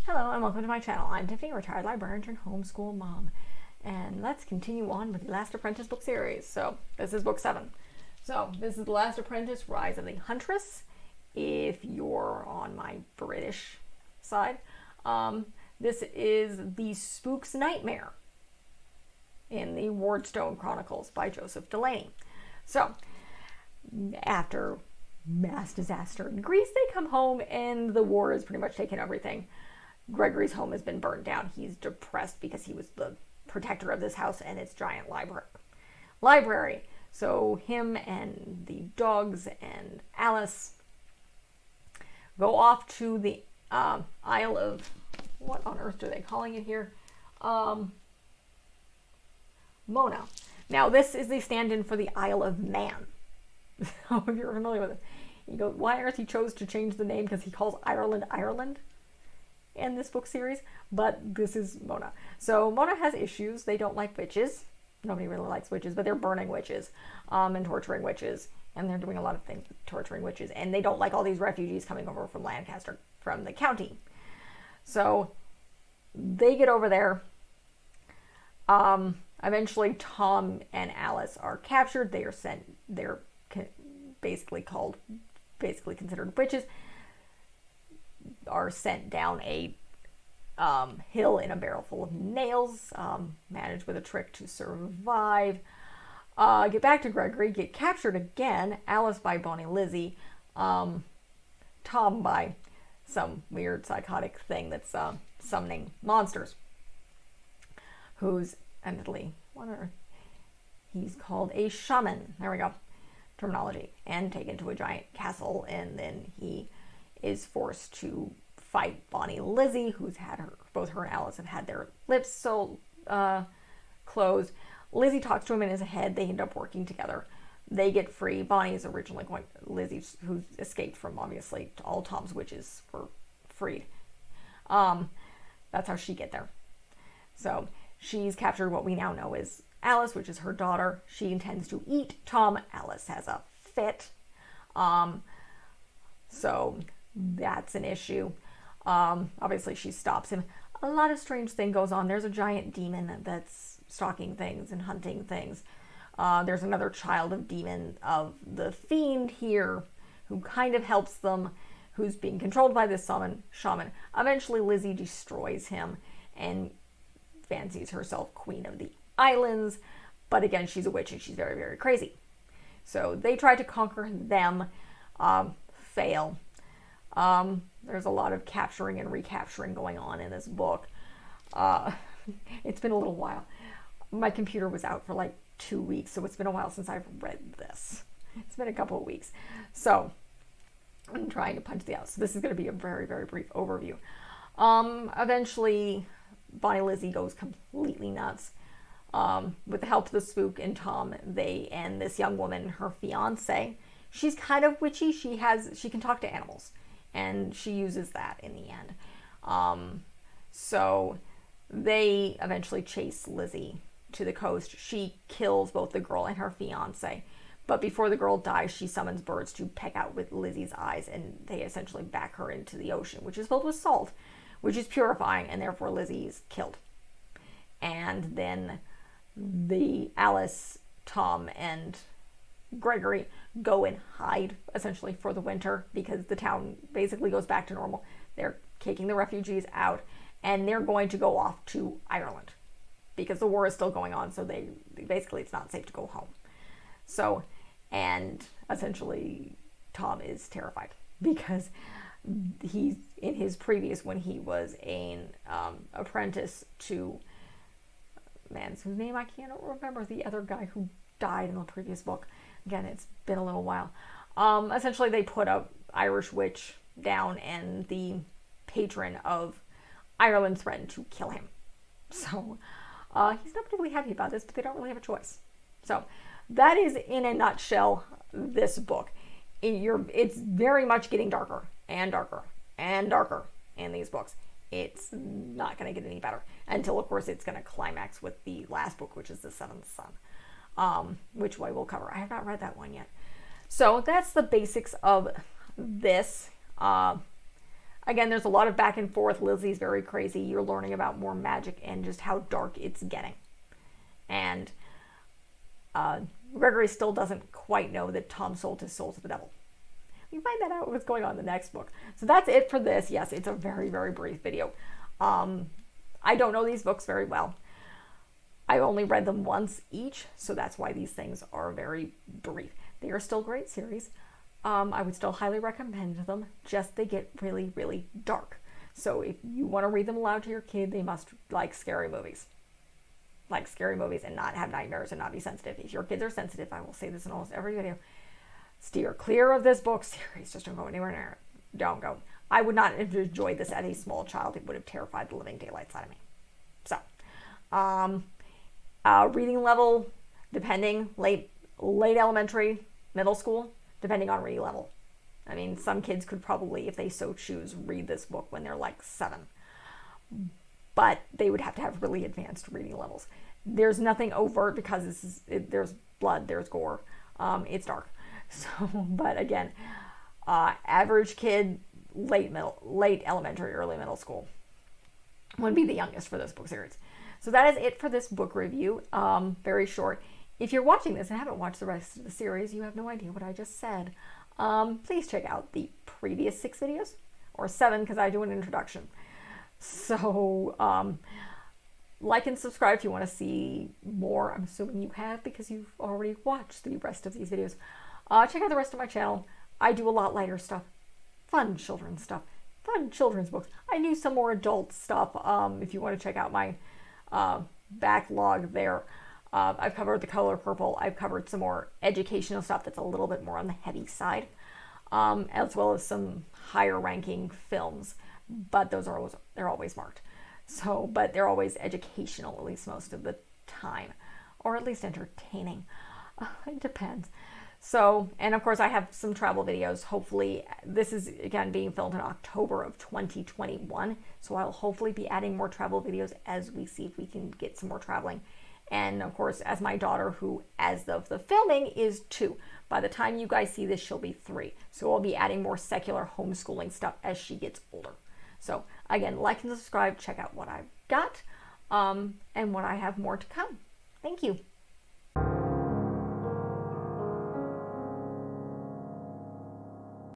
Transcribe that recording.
Hello and welcome to my channel. I'm Tiffany, retired librarian turned homeschool mom. And let's continue on with the Last Apprentice book series. So this is book 7. So this is the Last Apprentice Rise of the Huntress, if you're on my British side. This is the Spook's Nightmare in the Wardstone Chronicles by Joseph Delaney. So after mass disaster in Greece, they come home and the war has pretty much taken everything. Gregory's home has been burned down. He's depressed because he was the protector of this house and its giant library. So him and the dogs and Alice go off to the Isle of, what on earth are they calling it here? Mona. Now this is the stand-in for the Isle of Man. So if you're familiar with it, you go, why on earth he chose to change the name because he calls Ireland Ireland in this book series, but this is Mona. So Mona has issues. They don't like witches. Nobody really likes witches, but they're burning witches and torturing witches, and they're doing a lot of things torturing witches, and they don't like all these refugees coming over from Lancaster, from the county. So they get over there. Eventually Tom and Alice are captured. They are sent, they're basically considered witches, are sent down a hill in a barrel full of nails, manage with a trick to survive, get back to Gregory, get captured again, Alice by Bonnie Lizzie, Tom by some weird psychotic thing that's summoning monsters, who's admittedly, he's called a shaman, there we go, terminology, and taken to a giant castle, and then he is forced to fight Bonnie Lizzie, who's had both her and Alice have had their lips closed. Lizzie talks to him in his head. They end up working together. They get free. Bonnie is originally Lizzie, who escaped from, obviously, all Tom's witches, were freed. That's how she get there. So she's captured what we now know as Alice, which is her daughter. She intends to eat Tom. Alice has a fit. So that's an issue. Obviously she stops him. A lot of strange thing goes on. There's a giant demon that's stalking things and hunting things. There's another child of demon of the fiend here who kind of helps them, who's being controlled by this shaman. Eventually Lizzie destroys him and fancies herself queen of the islands, but again, she's a witch and she's very, very crazy. So they try to conquer them, fail. There's a lot of capturing and recapturing going on in this book. It's been a little while. My computer was out for like 2 weeks, so it's been a while since I've read this. It's been a couple of weeks. So I'm trying to punch the out. So this is going to be a very, very brief overview. Eventually, Bonnie Lizzie goes completely nuts. With the help of the Spook and Tom, they and this young woman, her fiance, she's kind of witchy. She can talk to animals, and she uses that in the end. So they eventually chase Lizzie to the coast. She kills both the girl and her fiance, but before the girl dies, she summons birds to peck out with Lizzie's eyes, and they essentially back her into the ocean, which is filled with salt, which is purifying, and therefore Lizzie's killed. And then the Alice, Tom, and Gregory go and hide essentially for the winter because the town basically goes back to normal. They're kicking the refugees out, and they're going to go off to Ireland because the war is still going on. So they basically, it's not safe to go home. So, and essentially Tom is terrified because he's in his previous, when he was an apprentice to man whose name I can't remember, the other guy who died in the previous book. Again, it's been a little while. Essentially, they put a Irish witch down, and the patron of Ireland threatened to kill him. So he's not particularly happy about this, but they don't really have a choice. So that is, in a nutshell, this book. It's very much getting darker and darker and darker in these books. It's not going to get any better until, of course, it's going to climax with the last book, which is The Seventh Son, which I will cover. I have not read that one yet. So that's the basics of this. Again, there's a lot of back and forth. Lizzie's very crazy. You're learning about more magic and just how dark it's getting. And Gregory still doesn't quite know that Tom sold his soul to the devil. We find that out what's going on in the next book. So that's it for this. Yes, it's a very, very brief video. I don't know these books very well. I only read them once each, so that's why these things are very brief. They are still great series. I would still highly recommend them, just they get really, really dark. So if you want to read them aloud to your kid, they must like scary movies. Like scary movies and not have nightmares and not be sensitive. If your kids are sensitive, I will say this in almost every video, steer clear of this book series. Just don't go anywhere near it. Don't go. I would not have enjoyed this as a small child. It would have terrified the living daylights out of me. So, reading level, depending, late elementary, middle school, depending on reading level. I mean, some kids could probably, if they so choose, read this book when they're like 7. But they would have to have really advanced reading levels. There's nothing overt because there's blood, there's gore. It's dark. So, but again, average kid, late elementary, early middle school would be the youngest for this book series. So that is it for this book review. Very short. If you're watching this and haven't watched the rest of the series, you have no idea what I just said. Please check out the previous 6 videos, or 7 because I do an introduction. So, like and subscribe if you want to see more. I'm assuming you have because you've already watched the rest of these videos. Check out the rest of my channel. I do a lot lighter stuff, fun children's stuff, fun children's books. I do some more adult stuff. If you want to check out my backlog there. I've covered The Color Purple. I've covered some more educational stuff that's a little bit more on the heavy side, as well as some higher ranking films. But they're always marked. So, but they're always educational, at least most of the time, or at least entertaining. It depends. So, and of course I have some travel videos. Hopefully, this is again being filmed in October of 2021. So I'll hopefully be adding more travel videos as we see if we can get some more traveling. And of course, as my daughter, who as of the filming is 2. By the time you guys see this, she'll be 3. So I'll be adding more secular homeschooling stuff as she gets older. So again, like and subscribe, check out what I've got, and what I have more to come. Thank you.